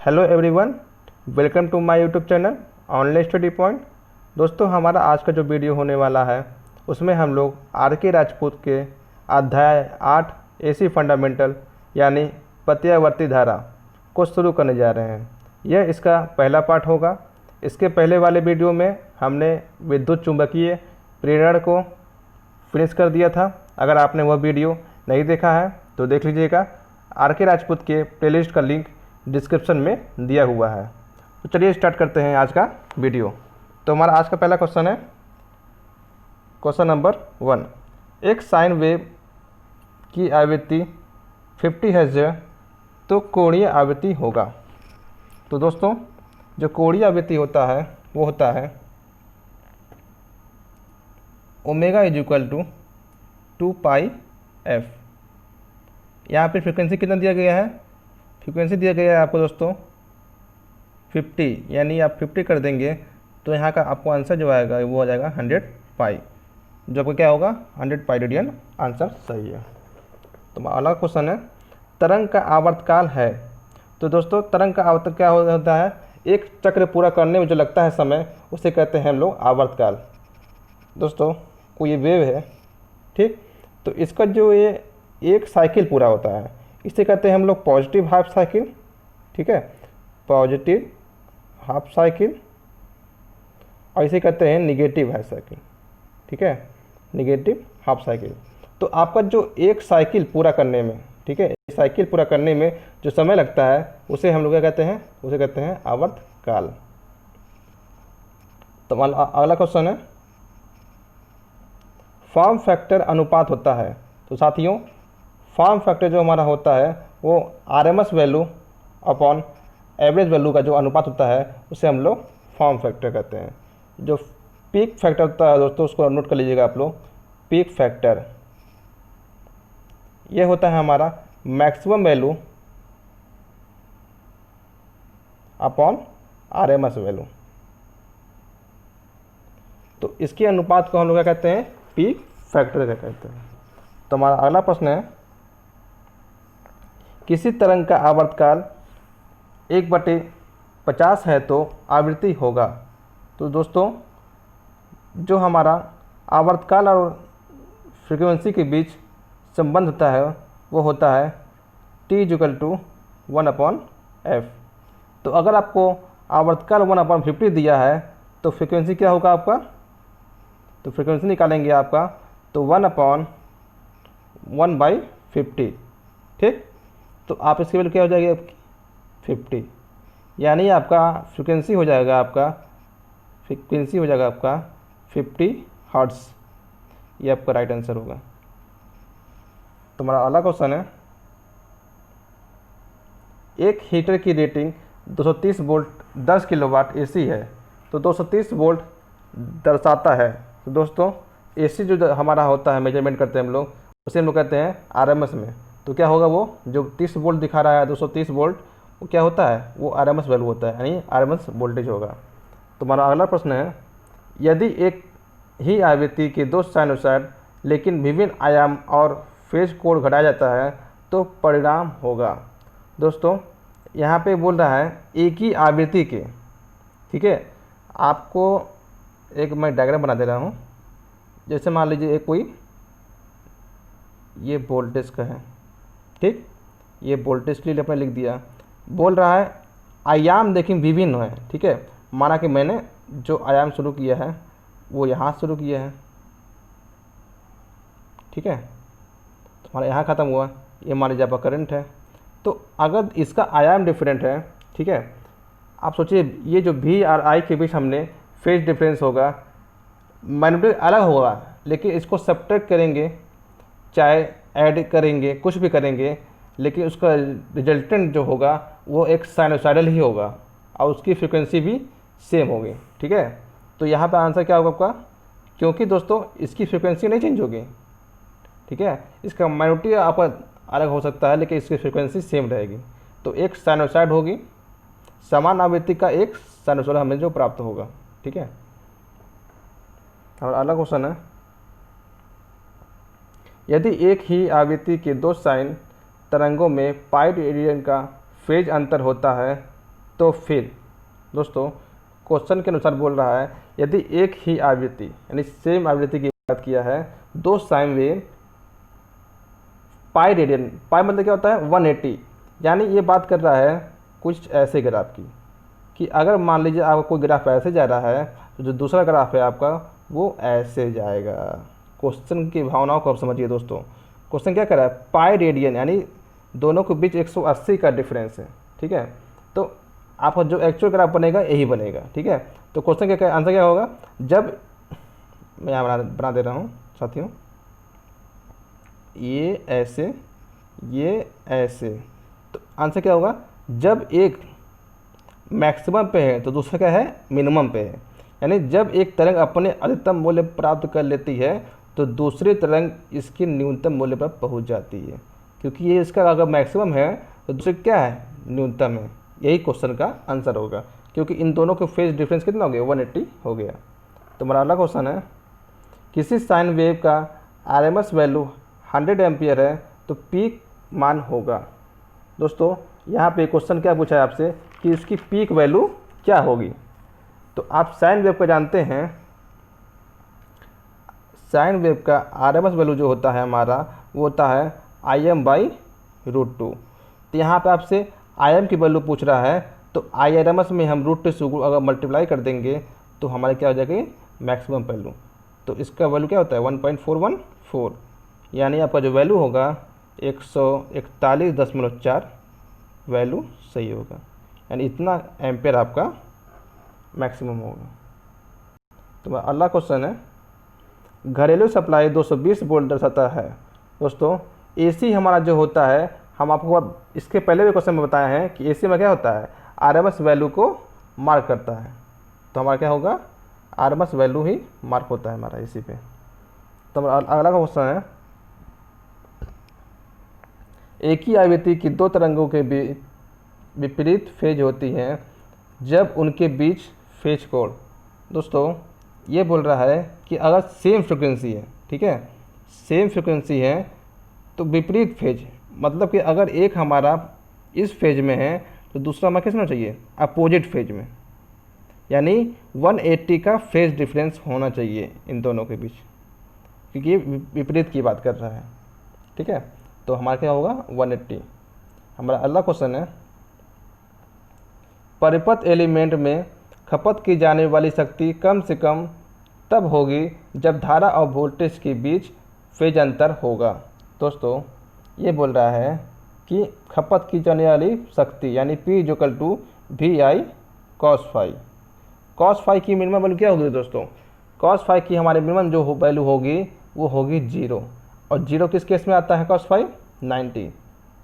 Hello everyone, welcome to my YouTube channel online study point. दोस्तों, हमारा आज का जो वीडियो होने वाला है उसमें हम लोग आर के राजपूत के अध्याय 8 एसी फंडामेंटल यानी प्रत्यावर्ती धारा को शुरू करने जा रहे हैं। यह इसका पहला पार्ट होगा। इसके पहले वाले वीडियो में हमने विद्युत चुंबकीय प्रेरण को फिनिश कर दिया था। अगर आपने वह वीडियो नहीं देखा है तो देख लीजिएगा। आर के राजपूत के प्लेलिस्ट का लिंक डिस्क्रिप्शन में दिया हुआ है। तो चलिए स्टार्ट करते हैं आज का वीडियो। तो हमारा आज का पहला क्वेश्चन है क्वेश्चन नंबर 1। एक साइन वेव की आवृत्ति 50 हर्ट्ज है तो कोणीय आवृत्ति होगा। तो दोस्तों, जो कोणीय आवृत्ति होता है वो होता है omega equal to 2 pi f. यहाँ पे फ्रिक्वेंसी कितना दिया गया है? फ्रिक्वेंसी दिया गया है आपको दोस्तों 50, यानी आप 50 कर देंगे तो यहाँ का आपको आंसर जो आएगा वो आ जाएगा 100 पाई, जो आपको क्या होगा 100 पाई रेडियन आंसर सही है। तो अगला क्वेश्चन है तरंग का आवर्तकाल है। तो दोस्तों, तरंग का आवर्तकाल क्या होता है? एक चक्र पूरा करने में जो लगता है समय उसे कहते हैं हम लोग आवर्तकाल। दोस्तों, कोई ये वेव है, ठीक, तो इसका जो ये एक साइकिल पूरा होता है इसे कहते हैं हम लोग पॉजिटिव हाफ साइकिल। ठीक है, पॉजिटिव हाफ साइकिल, और इसे कहते हैं निगेटिव हाफ साइकिल। ठीक है, निगेटिव हाफ साइकिल। तो आपका जो एक साइकिल पूरा करने में, ठीक है, साइकिल पूरा करने में जो समय लगता है उसे हम लोग क्या कहते हैं? उसे कहते हैं आवर्तकाल। तो अगला क्वेश्चन है फॉर्म फैक्टर अनुपात होता है। तो साथियों, फॉर्म फैक्टर जो हमारा होता है वो RMS value upon average value का जो अनुपात होता है उसे हम लोग फॉर्म फैक्टर कहते हैं। जो पीक फैक्टर होता है दोस्तों, उसको नोट कर लीजिएगा आप लोग। पीक फैक्टर ये होता है हमारा maximum value upon RMS value. तो इसके अनुपात को हम लोग क्या कहते हैं? पीक फैक्टर क्या कहते हैं। तो हमारा अगला प्रश्न है किसी तरंग का आवर्तकाल 1/50 है तो आवृत्ति होगा। तो दोस्तों, जो हमारा आवर्तकाल और फ्रीक्वेंसी के बीच संबंध होता है वो होता है T = 1/f। तो अगर आपको आवर्तकाल 1/50 दिया है तो फ्रीक्वेंसी क्या होगा आपका? तो फ्रीक्वेंसी निकालेंगे आपका तो 1/1/50। ठीक, तो आप इसकी वैल्यू क्या हो जाएगी आपकी 50, यानी आपका फ्रीक्वेंसी हो जाएगा आपका 50 हर्ट्ज़। ये आपका राइट आंसर होगा। तो हमारा अगला क्वेश्चन है एक हीटर की रेटिंग 230 वोल्ट 10 किलोवाट एसी है। तो 230 वोल्ट दर्शाता है। तो दोस्तों, एसी जो हमारा होता है मेजरमेंट करते हैं हम लोग उसे हम लोग कहते हैं आरएमएस में। तो क्या होगा, वो जो 30 वोल्ट दिखा रहा है 230 वोल्ट, वो क्या होता है? वो आरएमएस वैल्यू होता है, यानी आरएमएस वोल्टेज होगा। तो हमारा अगला प्रश्न है यदि एक ही आवृत्ति के दो साइनसॉइड लेकिन विभिन्न आयाम और फेज कोण घटाया जाता है तो परिणाम होगा। दोस्तों, यहाँ पे बोल रहा है एक ही आवृत्ति के, ठीक है, आपको एक मैं डायग्राम बना दे रहा हूँ। जैसे मान लीजिए एक कोई ये वोल्टेज का है, ठीक, ये वोल्टेज के लिए अपने लिख दिया। बोल रहा है आयाम देखिए विभिन्न है। ठीक है, माना कि मैंने जो आयाम शुरू किया है वो यहाँ शुरू किया है, ठीक है, तो हमारा यहाँ ख़त्म हुआ। ये मान लीजिए आपका करंट है। तो अगर इसका आयाम डिफरेंट है, ठीक है, आप सोचिए ये जो V और I के बीच हमने फेज डिफरेंस होगा, मैग्नीट्यूड अलग होगा, लेकिन इसको सब्ट्रैक्ट करेंगे चाहे ऐड करेंगे कुछ भी करेंगे, लेकिन उसका रिजल्टेंट जो होगा वो एक साइनोसाइडल ही होगा और उसकी फ्रीक्वेंसी भी सेम होगी। ठीक है, तो यहाँ पे आंसर क्या होगा आपका? क्योंकि दोस्तों इसकी फ्रीक्वेंसी नहीं चेंज होगी, ठीक है, इसका मैग्नीट्यूड आपका अलग हो सकता है लेकिन इसकी फ्रीक्वेंसी सेम रहेगी। तो एक साइनोसाइड होगी, समान आवृत्ति का एक साइनोसाइड हमें जो प्राप्त होगा। ठीक है, और अगला क्वेश्चन है यदि एक ही आवृत्ति के दो साइन तरंगों में पाई रेडियन का फेज अंतर होता है तो फिर दोस्तों क्वेश्चन के अनुसार बोल रहा है यदि एक ही आवृत्ति यानी सेम आवृत्ति की बात किया है, दो साइन वेव पाई रेडियन, पाई मतलब क्या होता है 180, यानी ये बात कर रहा है कुछ ऐसे ग्राफ की कि अगर मान लीजिए आपका कोई ग्राफ ऐसे जा रहा है तो जो दूसरा ग्राफ है आपका वो ऐसे जाएगा। क्वेश्चन की भावनाओं को आप समझिए दोस्तों। क्वेश्चन क्या कर रहा है, पाई रेडियन यानी दोनों के बीच 180 का डिफरेंस है, ठीक है। तो आपका जो एक्चुअल ग्राफ बनेगा यही बनेगा, ठीक है। तो क्वेश्चन क्या आंसर क्या होगा, जब मैं यहाँ बना दे रहा हूँ साथियों, ये ऐसे ये ऐसे, तो आंसर क्या होगा, जब एक मैक्सिमम पे है तो दूसरा क्या है मिनिमम पे है। यानी जब एक तरंग अपने अधिकतम मूल्य प्राप्त कर लेती है तो दूसरी तरंग इसकी न्यूनतम मूल्य पर पहुंच जाती है, क्योंकि ये इसका अगर मैक्सिमम है तो दूसरे क्या है न्यूनतम है। यही क्वेश्चन का आंसर होगा, क्योंकि इन दोनों के फेज डिफरेंस कितना हो गया 180 हो गया। तो हमारा अगला क्वेश्चन है, किसी साइन वेव का आरएमएस वैल्यू 100 एम्पियर है तो पीक मान होगा। दोस्तों यहाँ पे क्वेश्चन क्या पूछा है आपसे कि उसकी पीक वैल्यू क्या होगी। तो आप साइन वेव का जानते हैं, साइन वेव का आरएमएस वैल्यू जो होता है हमारा वो होता है Im/√2। तो यहाँ पे आपसे Im की वैल्यू पूछ रहा है, तो Irms में हम √2 से अगर मल्टीप्लाई कर देंगे तो हमारे क्या हो जाएगी मैक्सिमम वैल्यू। तो इसका वैल्यू क्या होता है 1.414, यानी आपका जो वैल्यू होगा 141.4 वैल्यू सही होगा, यानी इतना एम्पेयर आपका मैक्सिमम होगा। तो अगला क्वेश्चन है, घरेलू सप्लाई 220 वोल्ट दर्शाता है। दोस्तों एसी हमारा जो होता है, हम आपको इसके पहले भी क्वेश्चन में बताया है कि एसी में क्या होता है आरएमएस वैल्यू को मार्क करता है। तो हमारा क्या होगा आरएमएस वैल्यू ही मार्क होता है हमारा एसी पे। तो हमारा अगला क्वेश्चन है, एक ही आवृत्ति की दो तरंगों के बीच विपरीत फेज होती हैं जब उनके बीच फेज कोण। दोस्तों ये बोल रहा है कि अगर सेम फ्रिक्वेंसी है, ठीक है, सेम फ्रिक्वेंसी है तो विपरीत फेज, मतलब कि अगर एक हमारा इस फेज में है तो दूसरा हमारा किस में चाहिए अपोजिट फेज में, यानी 180 का फेज डिफरेंस होना चाहिए इन दोनों के बीच, क्योंकि ये विपरीत की बात कर रहा है, ठीक है। तो हमारा क्या होगा 180। हमारा अगला क्वेश्चन है, परिपथ एलिमेंट में खपत की जाने वाली शक्ति कम से कम तब होगी जब धारा और वोल्टेज के बीच फेज अंतर होगा। दोस्तों ये बोल रहा है कि खपत की जाने वाली शक्ति यानी P = VI cos phi. cos phi की मिनिमम वैल्यू क्या होगी दोस्तों, cos फाई की हमारे मिनिमम जो वैल्यू होगी वो होगी 0, और 0 किस केस में आता है cos फाई 90।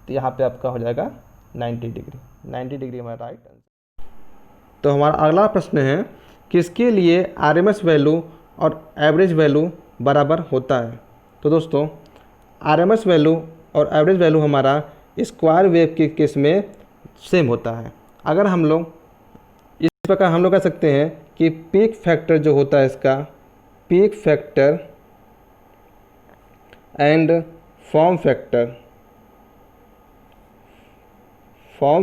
तो यहाँ पे आपका हो जाएगा 90 डिग्री, 90 डिग्री हमारा राइट आंसर। तो हमारा अगला प्रश्न है, किसके लिए आरएमएस वैल्यू और एवरेज वैल्यू बराबर होता है। तो दोस्तों आरएमएस वैल्यू और एवरेज वैल्यू हमारा स्क्वायर वेव के केस में सेम होता है। अगर हम लोग इस प्रकार हम लोग कह सकते हैं कि पीक फैक्टर जो होता है इसका, peak factor and form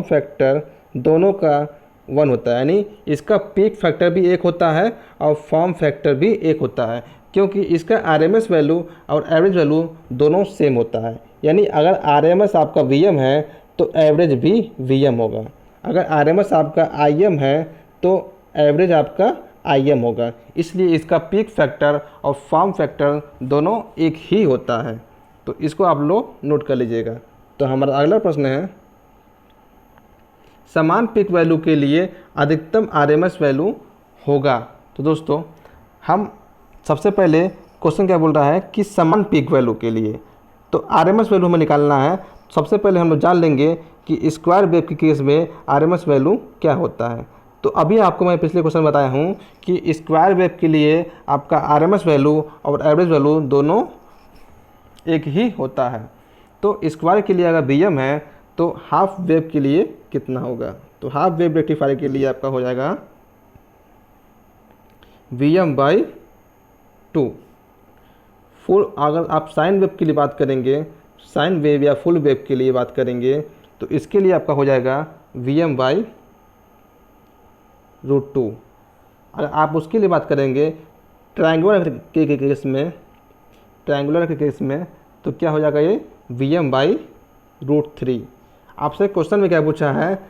factor दोनों का 1 होता है, यानी इसका पीक फैक्टर भी 1 होता है और फॉर्म फैक्टर भी 1 होता है, क्योंकि इसका आरएमएस वैल्यू और एवरेज वैल्यू दोनों सेम होता है। यानी अगर आरएमएस आपका वीएम है तो एवरेज भी वीएम होगा, अगर आरएमएस आपका आईएम है तो एवरेज आपका आईएम होगा। इसलिए इसका पीक फैक्टर और फॉर्म फैक्टर दोनों एक ही होता है। तो इसको आप लोग नोट कर लीजिएगा। तो हमारा अगला प्रश्न है, समान पीक वैल्यू के लिए अधिकतम आरएमएस वैल्यू होगा। तो दोस्तों हम सबसे पहले क्वेश्चन क्या बोल रहा है कि समान पीक वैल्यू के लिए तो आरएमएस वैल्यू हमें निकालना है। सबसे पहले हम लोग जान लेंगे कि स्क्वायर वेव के केस में आरएमएस वैल्यू क्या होता है। तो अभी आपको मैं पिछले क्वेश्चन बताया हूँ कि स्क्वायर वेव के लिए आपका आरएमएस वैल्यू और एवरेज वैल्यू दोनों एक ही होता है। तो स्क्वायर के लिए अगर वीएम है तो हाफ वेव के लिए कितना होगा, तो हाफ वेव रेक्टिफायर के लिए आपका हो जाएगा Vm/2। फुल अगर आप साइन वेव के लिए बात करेंगे, साइन वेव या फुल वेव के लिए बात करेंगे तो इसके लिए आपका हो जाएगा Vm/2। √2। अगर आप उसके लिए बात करेंगे ट्रायंगुलर के केस में, ट्रायंगुलर के केस में तो क्या हो जाएगा, ये Vm/√3। आपसे क्वेश्चन में क्या पूछा है,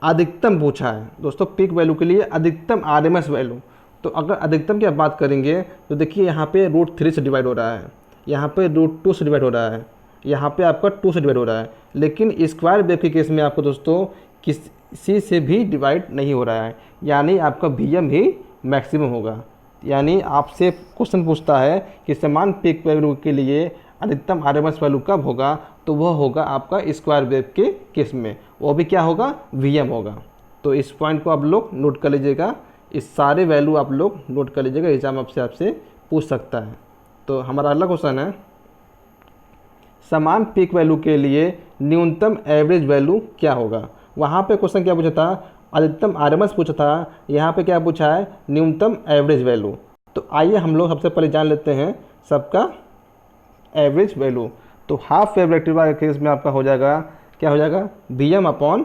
अधिकतम पूछा है दोस्तों, पीक वैल्यू के लिए अधिकतम RMS वैल्यू। तो अगर अधिकतम की आप बात करेंगे तो देखिए यहाँ पे √3 से डिवाइड हो रहा है, यहाँ पे √2 से डिवाइड हो रहा है, यहाँ पे आपका 2 से डिवाइड हो रहा है, लेकिन स्क्वायर वेव के केस में आपको दोस्तों किसी से भी डिवाइड नहीं हो रहा है, यानी आपका Vm ही मैक्सिमम होगा। यानी आपसे क्वेश्चन पूछता है कि समान पीक वैल्यू के लिए अधिकतम RMS वैल्यू कब होगा, तो वह होगा आपका स्क्वायर वेव के केस में, वो भी क्या होगा, Vm होगा। तो इस पॉइंट को आप लोग नोट कर लीजिएगा, इस सारे वैल्यू आप लोग नोट कर लीजिएगा, एग्जाम आपसे पूछ सकता है। तो हमारा अगला क्वेश्चन है, समान पीक वैल्यू के लिए न्यूनतम एवरेज वैल्यू क्या होगा। वहाँ पे क्वेश्चन क्या पूछा था, अधिकतम RMS पूछा था, यहाँ पे क्या पूछा है, न्यूनतम एवरेज वैल्यू। तो आइए हम लोग सबसे पहले जान लेते हैं सबका एवरेज वैल्यू। तो हाफ वेव रेक्टिफायर के केस में आपका हो जाएगा, क्या हो जाएगा, Vm/पाई,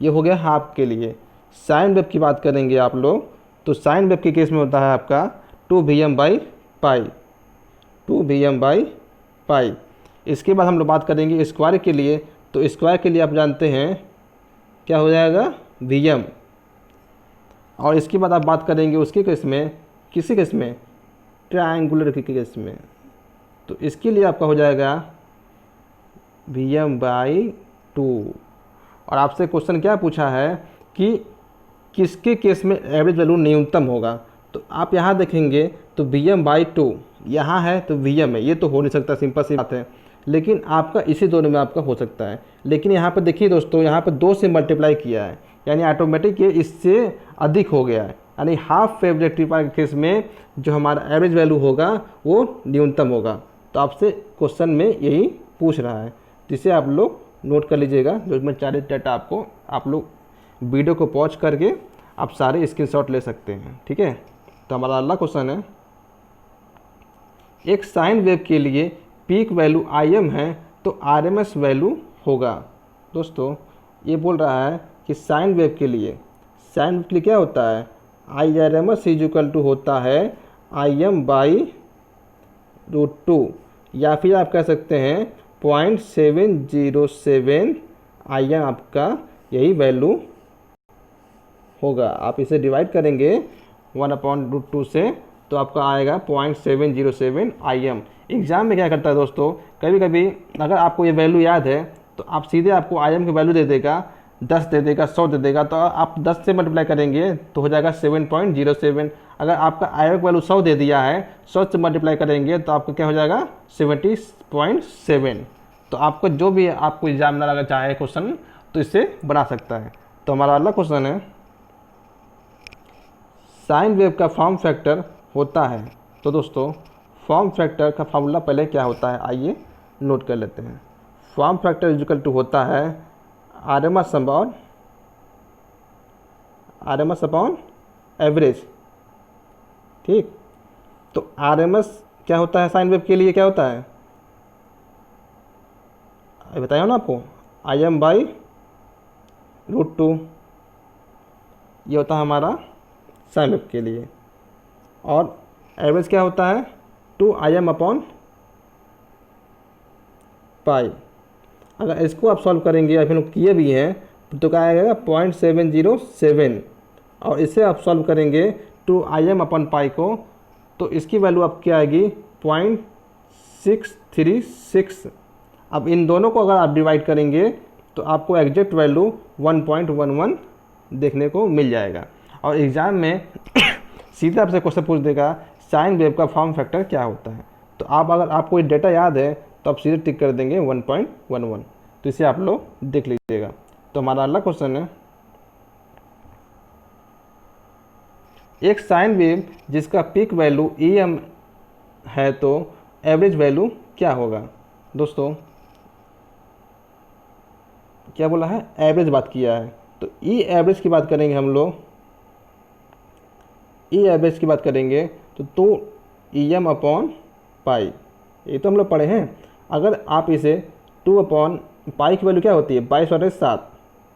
ये हो गया हाफ के लिए। साइन वेव की बात करेंगे आप लोग, तो साइन वेव के केस में होता है आपका 2Vm/पाई, 2Vm/पाई। इसके बाद हम लोग बात करेंगे स्क्वायर के लिए, तो स्क्वायर के लिए आप जानते हैं क्या हो जाएगा, Vm। और इसके बाद आप बात करेंगे उसके केस में, किसी केस में, ट्रायंगुलर के केस में, तो इसके लिए आपका हो जाएगा Vm/2। और आपसे क्वेश्चन क्या पूछा है कि किसके केस में एवरेज वैल्यू न्यूनतम होगा। तो आप यहाँ देखेंगे तो Vm/2 यहाँ है, तो Vm है, ये तो हो नहीं सकता, सिंपल सी बात है, लेकिन आपका इसी दोनों में आपका हो सकता है। लेकिन यहाँ पर देखिए दोस्तों, यहाँ पर 2 से मल्टीप्लाई किया है, यानी ऑटोमेटिक ये इससे अधिक हो गया है, यानी हाफ वेव रेक्टिफायर के केस में जो हमारा एवरेज वैल्यू होगा वो न्यूनतम होगा। तो आपसे क्वेश्चन में यही पूछ रहा है, जिसे आप लोग नोट कर लीजिएगा। जो मैं सारे डाटा आपको, आप लोग वीडियो को पॉज करके आप सारे स्क्रीनशॉट ले सकते हैं, ठीक है। तो हमारा अगला क्वेश्चन है, एक साइन वेव के लिए पीक वैल्यू Im है तो RMS वैल्यू होगा। दोस्तों ये बोल रहा है कि साइन वेव के लिए, साइन वेव के लिए क्या होता है, IRMS = होता है Im/√2, या फिर आप कह सकते हैं 0.707 Im आपका यही वैल्यू होगा। आप इसे डिवाइड करेंगे 1/√2 से, तो आपका आएगा 0.707 Im। एग्ज़ाम में क्या करता है दोस्तों, कभी कभी अगर आपको ये वैल्यू याद है तो आप सीधे आपको Im की वैल्यू दे देगा, 10 दे देगा, 100 दे देगा, तो आप 10 से मल्टीप्लाई करेंगे तो हो जाएगा 7.07। अगर आपका Im की वैल्यू 100 दे दिया है, 100 से मल्टीप्लाई करेंगे तो आपका क्या हो जाएगा 70.7। तो आपको जो भी आपको एग्जामिनर अगर चाहे क्वेश्चन तो इससे बना सकता है। तो हमारा अगला क्वेश्चन है, साइन वेव का फॉर्म फैक्टर होता है। तो दोस्तों फॉर्म फैक्टर का फार्मूला पहले क्या होता है, आइए नोट कर लेते हैं। फॉर्म फैक्टर = होता है RMS अपॉन एवरेज, ठीक। तो RMS क्या होता है साइन वेव के लिए, क्या होता है, बताया ना आपको, Im/√2, ये होता है हमारा साइन वेव के लिए। और एवरेज क्या होता है, 2Im/पाई। अगर इसको आप सॉल्व करेंगे, या फिर लोग किए भी हैं, तो क्या आएगा 0.707, और इसे आप सॉल्व करेंगे 2Im/पाई को, तो इसकी वैल्यू आपकी आएगी 0.636। अब इन दोनों को अगर आप डिवाइड करेंगे तो आपको एग्जैक्ट वैल्यू 1.11 देखने को मिल जाएगा। और एग्ज़ाम में सीधे आपसे क्वेश्चन पूछ देगा साइन वेव का फॉर्म फैक्टर क्या होता है। तो आप अगर आपको ये डेटा याद है तो आप सीधे टिक कर देंगे 1.11। तो इसे आप लोग देख लीजिएगा। तो हमारा अगला क्वेश्चन है, एक साइन वेव जिसका पीक वैल्यू Em है तो एवरेज वैल्यू क्या होगा। दोस्तों क्या बोला है, एवरेज बात किया है, तो ई एवरेज की बात करेंगे हम लोग, ई एवरेज की बात करेंगे तो Em/पाई, ये तो हम लोग पढ़े हैं। अगर आप इसे 2/पाई की वैल्यू क्या होती है, 22/7,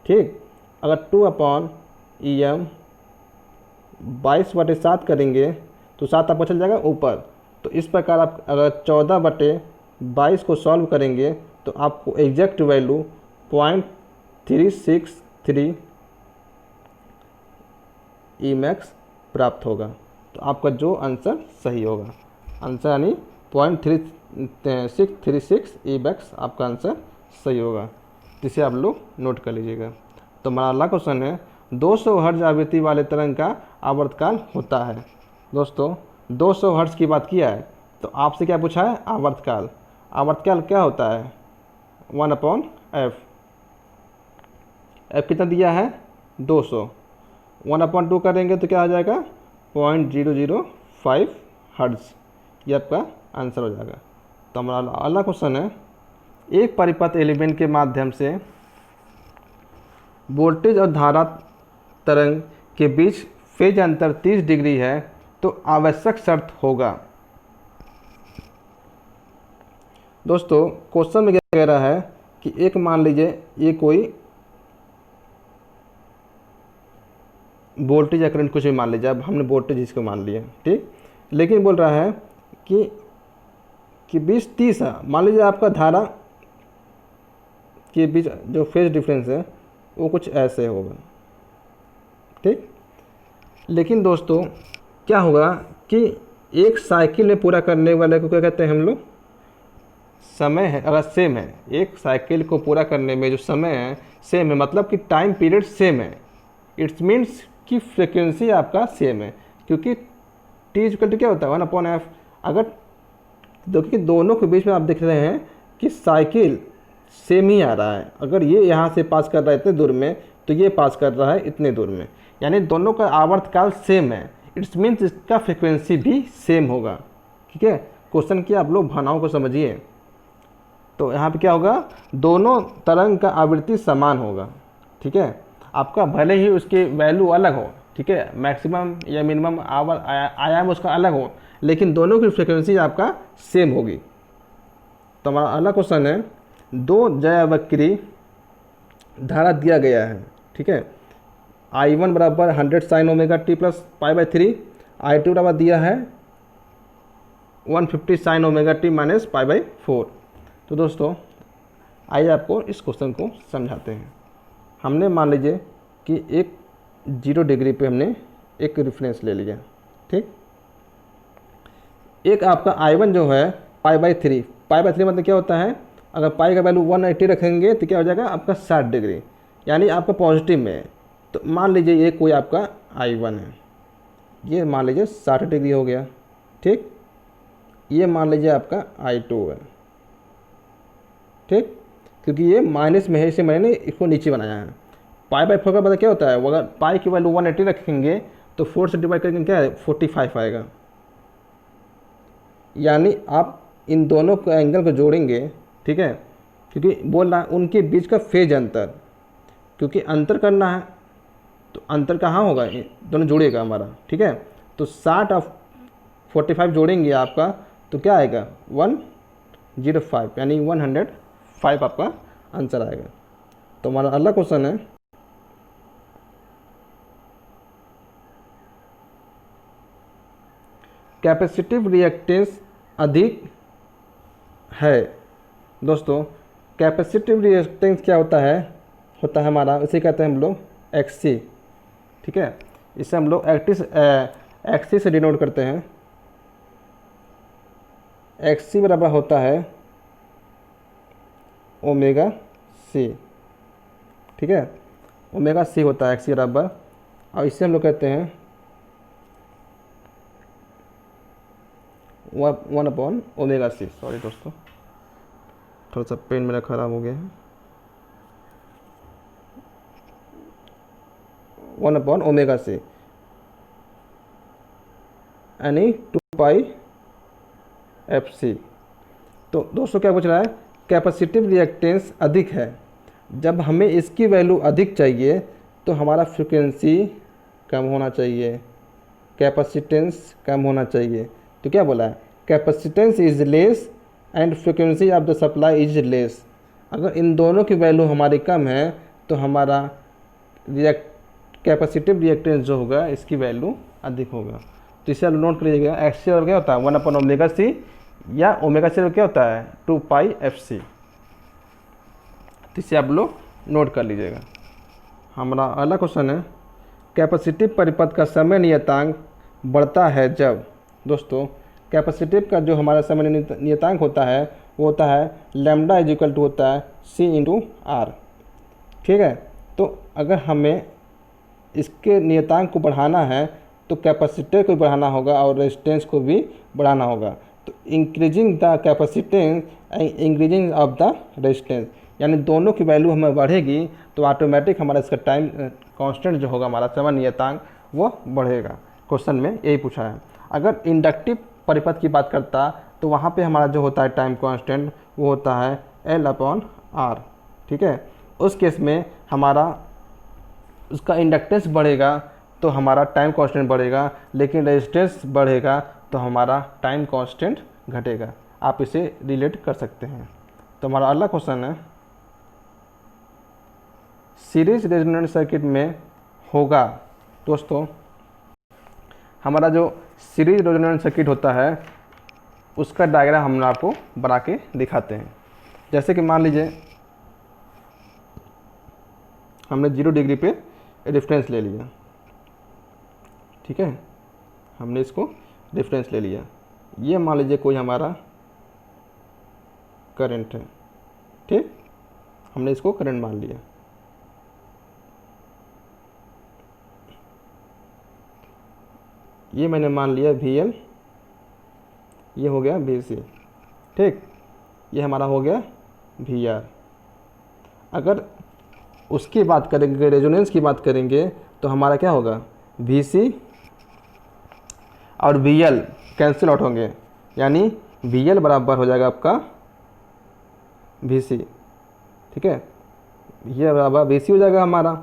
ठीक। अगर 2/EM 22/7 करेंगे तो 7 आपको चल जाएगा ऊपर। तो इस प्रकार आप अगर 14/22 को सॉल्व करेंगे तो आपको एग्जैक्ट वैल्यू 0.363 Emax प्राप्त होगा। तो आपका जो आंसर सही होगा, आंसर यानी 0.3636 Emax आपका आंसर सही होगा। जिसे आप लोग नोट कर लीजिएगा। तो हमारा अगला क्वेश्चन है 200 हर्ट्ज आवृत्ति वाले तरंग का आवर्तकाल होता है। दोस्तों 200 हर्ट्ज की बात किया है तो आपसे क्या पूछा है, आवर्तकाल। आवर्तकाल क्या होता है, 1/f। f कितना दिया है, 200। 1/2 करेंगे तो क्या आ जाएगा, 0.005 हर्ट्ज। ये आपका आंसर हो जाएगा। तो हमारा अगला क्वेश्चन है एक परिपथ एलिमेंट के माध्यम से वोल्टेज और धारा तरंग के बीच फेज अंतर 30 डिग्री है तो आवश्यक शर्त होगा। दोस्तों क्वेश्चन में क्या कह रहा है कि एक मान लीजिए ये कोई वोल्टेज या करंट कुछ भी मान लीजिए, अब हमने वोल्टेज इसको मान लिया, ठीक। लेकिन बोल रहा है कि 20-30 है। मान लीजिए आपका धारा के बीच जो फेज डिफरेंस है वो कुछ ऐसे होगा, ठीक। लेकिन दोस्तों क्या होगा कि एक साइकिल में पूरा करने वाले को क्या कहते हैं हम लोग, समय है। अगर सेम है, एक साइकिल को पूरा करने में जो समय है सेम है, मतलब कि टाइम पीरियड सेम है, इट्स मीन्स कि फ्रिक्वेंसी आपका सेम है। क्योंकि टी इक्वल क्या होता है, 1/f। अगर देखिए दोनों के बीच में आप देख रहे हैं कि साइकिल सेम ही आ रहा है। अगर ये यहाँ से पास कर रहा है इतने दूर में तो ये पास कर रहा है इतने दूर में, यानी दोनों का आवर्तकाल सेम है। इट्स मीन्स इसका फ्रिक्वेंसी भी सेम होगा, ठीक है। क्वेश्चन की आप लोग भावनाओं को समझिए। तो यहाँ पे क्या होगा, दोनों तरंग का आवृत्ति समान होगा, ठीक है। आपका भले ही उसकी वैल्यू अलग हो, ठीक है, मैक्सिमम या मिनिमम आयाम उसका अलग हो, लेकिन दोनों की फ्रिक्वेंसी आपका सेम होगी। तो हमारा अगला क्वेश्चन है दो जयावक्री धारा दिया गया है, ठीक है। I1 बराबर 100 sin omega T plus π/3, I2 बराबर दिया है 150 sin ओमेगा टी माइनस π/4। तो दोस्तों आइए आपको इस क्वेश्चन को समझाते हैं। हमने मान लीजिए कि एक 0 डिग्री पे हमने एक रेफरेंस ले लिया, ठीक। एक आपका I1 जो है π/3 मतलब क्या होता है, अगर पाई का वैल्यू 180 रखेंगे तो क्या हो जाएगा आपका 60 डिग्री, यानी आपका पॉजिटिव में है। तो मान लीजिए ये कोई आपका I1 है, ये मान लीजिए 60 डिग्री हो गया, ठीक। ये मान लीजिए आपका I2 है, ठीक, क्योंकि ये माइनस में है इसे मैंने इसको नीचे बनाया है। π/4 का पता क्या होता है, अगर पाई की वैल्यू 180 रखेंगे तो 4 से डिवाइड करेंगे क्या है 45 आएगा। यानी आप इन दोनों के एंगल को जोड़ेंगे, ठीक है, क्योंकि बोल रहा है उनके बीच का फेज अंतर, क्योंकि अंतर करना है तो अंतर कहाँ होगा, दोनों जोड़ेगा हमारा, ठीक है। तो 60 और 45 जोड़ेंगे आपका तो क्या आएगा 105, यानी 105 आपका आंसर आएगा। तो हमारा अगला क्वेश्चन है कैपेसिटिव रिएक्टेंस अधिक है। दोस्तों कैपेसिटिव रिएक्टेंस क्या होता है हमारा, इसे कहते हैं हम लोग XC, ठीक है। इसे हम लोग XC से डिनोट करते हैं। XC बराबर होता है ओमेगा C, ठीक है, ओमेगा C होता है XC बराबर, और इससे हम लोग कहते हैं 1/ओमेगा C। सॉरी दोस्तों, थोड़ा सा पेन मेरा ख़राब हो गया है। 1/ओमेगा C यानी 2πfc। तो दोस्तों क्या पूछ रहा है, कैपेसिटिव रिएक्टेंस अधिक है। जब हमें इसकी वैल्यू अधिक चाहिए तो हमारा फ्रिक्वेंसी कम होना चाहिए, कैपेसिटेंस कम होना चाहिए। तो क्या बोला है, capacitance is less and frequency of the supply is less. अगर इन दोनों की वैल्यू हमारी कम है तो हमारा कैपेसिटिव रिएक्टेंस जो होगा इसकी वैल्यू अधिक होगा। तो इसे आप नोट कर लीजिएगा। एक्स सी और क्या होता है 1/ओमेगा सी, या ओमेगा सी क्या होता है 2πfc। तो इसे आप लोग नोट कर लीजिएगा। हमारा अगला क्वेश्चन है, कैपेसिटिव परिपथ का समय नियतांक बढ़ता है जब। दोस्तों कैपेसिटिव का जो हमारा समय नियतांक होता है वो होता है लैम्डा इजिकल टू होता है सी इंटू आर। ठीक है, तो अगर हमें इसके नियतांक को बढ़ाना है तो कैपेसिटर को बढ़ाना होगा और रेजिस्टेंस को भी बढ़ाना होगा। तो increasing the capacitance and increasing of the resistance, यानी दोनों की वैल्यू हमें बढ़ेगी तो ऑटोमेटिक हमारा इसका टाइम कांस्टेंट जो होगा हमारा समय नियतांक वो बढ़ेगा। क्वेश्चन में यही पूछा है। अगर इंडक्टिव परिपथ की बात करता तो वहाँ पे हमारा जो होता है टाइम कांस्टेंट वो होता है L/R। ठीक है, उस केस में हमारा उसका इंडक्टेंस बढ़ेगा तो हमारा टाइम कांस्टेंट बढ़ेगा, लेकिन रेजिस्टेंस बढ़ेगा तो हमारा टाइम कांस्टेंट घटेगा। आप इसे रिलेट कर सकते हैं। तो हमारा अगला क्वेश्चन है, सीरीज रेजोनेंट सर्किट में होगा। दोस्तों हमारा जो सीरीज रेजोनेंट सर्किट होता है उसका डायग्राम हम आपको बना के दिखाते हैं। जैसे कि मान लीजिए हमने 0 डिग्री पे रेफरेंस ले लिया। ठीक है, हमने इसको रेफरेंस ले लिया। ये मान लीजिए कोई हमारा करंट है। ठीक, हमने इसको करंट मान लिया। ये मैंने मान लिया VL, ये हो गया VC। ठीक, ये हमारा हो गया VR। अगर उसकी बात करेंगे, रेजोनेंस की बात करेंगे तो हमारा क्या होगा VC और VL कैंसिल आउट होंगे, यानी VL बराबर हो जाएगा आपका VC। ठीक है, ये बराबर VC हो जाएगा हमारा।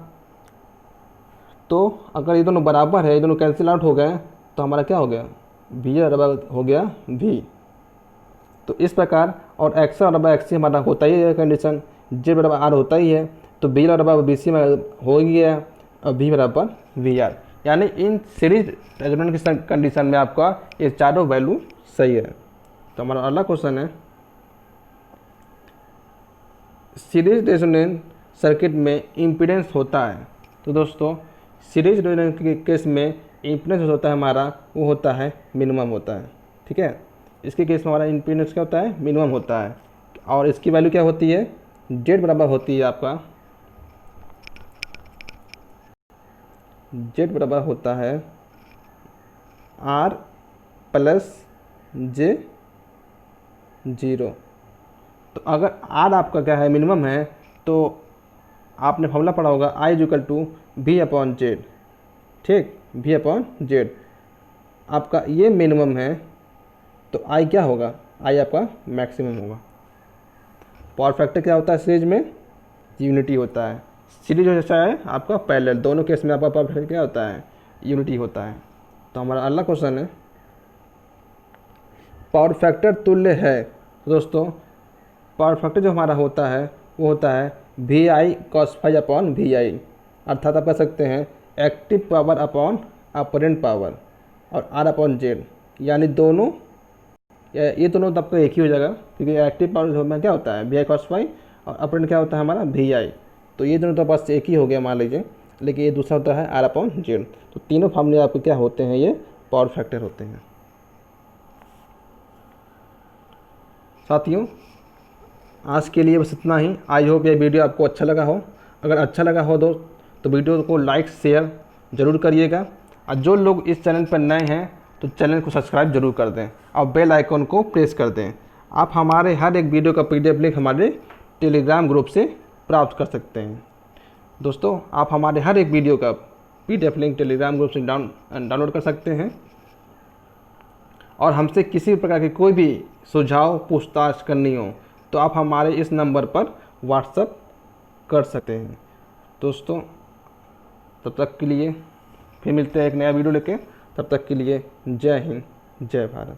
तो अगर ये दोनों बराबर है, ये दोनों कैंसिल आउट हो गए तो हमारा क्या हो गया VL बराबर हो गया V। तो इस प्रकार, और XL बराबर XC हमारा होता ही है कंडीशन, J बराबर R होता ही है, तो VL बराबर VC में हो गया और V बराबर VR। यानी इन सीरीज रेजोनेंट की कंडीशन में आपका ये चारों वैल्यू सही है। तो हमारा अगला क्वेश्चन है, सीरीज रेजोनेंट सर्किट में इम्पीडेंस होता है। तो दोस्तों सीरीज रेजोनेंट के केस में इम्पीडेंस होता है हमारा वो होता है मिनिमम होता है। ठीक है, इसके केस में हमारा इम्पीडेंस क्या होता है मिनिमम होता है, और इसकी वैल्यू क्या होती है Z बराबर होती है आपका Z बराबर होता है R + J0। तो अगर R आपका क्या है मिनिमम है तो आपने फॉर्मूला पढ़ा होगा I = V/Z। ठीक, V/Z आपका ये मिनिमम है तो I क्या होगा I आपका मैक्सिमम होगा। पावर फैक्टर क्या होता है सीरीज में यूनिटी होता है। सीरीज हो जाता है आपका पैरेलल, दोनों केस में आपका पावर फैक्टर क्या होता है यूनिटी होता है। तो हमारा अगला क्वेश्चन है, पावर फैक्टर तुल्य है। दोस्तों पावर फैक्टर जो हमारा होता है वो होता है VI cos ∅/VI, अर्थात आप कह सकते हैं active power upon apparent power और R/Z, यानी दोनों ये दोनों तो आपको एक ही हो जाएगा, क्योंकि एक्टिव पावर में क्या होता है VI cos ∅ और अपरेंट क्या होता है हमारा VI। तो ये दोनों तो बस एक ही हो गया मान लीजिए, लेकिन ये दूसरा होता है R/Z। तो तीनों फार्मूले आपको क्या होते हैं ये पावर फैक्टर होते हैं। साथियों आज के लिए बस इतना ही। आई होप ये वीडियो आपको अच्छा लगा हो। अगर अच्छा लगा हो तो वीडियो को लाइक शेयर ज़रूर करिएगा, और जो लोग इस चैनल पर नए हैं तो चैनल को सब्सक्राइब जरूर कर दें और बेल आइकन को प्रेस कर दें। आप हमारे हर एक वीडियो का PDF लिंक हमारे टेलीग्राम ग्रुप से प्राप्त कर सकते हैं। दोस्तों आप हमारे हर एक वीडियो का PDF लिंक टेलीग्राम ग्रुप से डाउनलोड कर सकते हैं, और हमसे किसी प्रकार की कोई भी सुझाव पूछताछ करनी हो तो आप हमारे इस नंबर पर व्हाट्सएप कर सकते हैं। दोस्तों तब तक के लिए फिर मिलते हैं एक नया वीडियो लेके, तब तक के लिए जय हिंद जय भारत।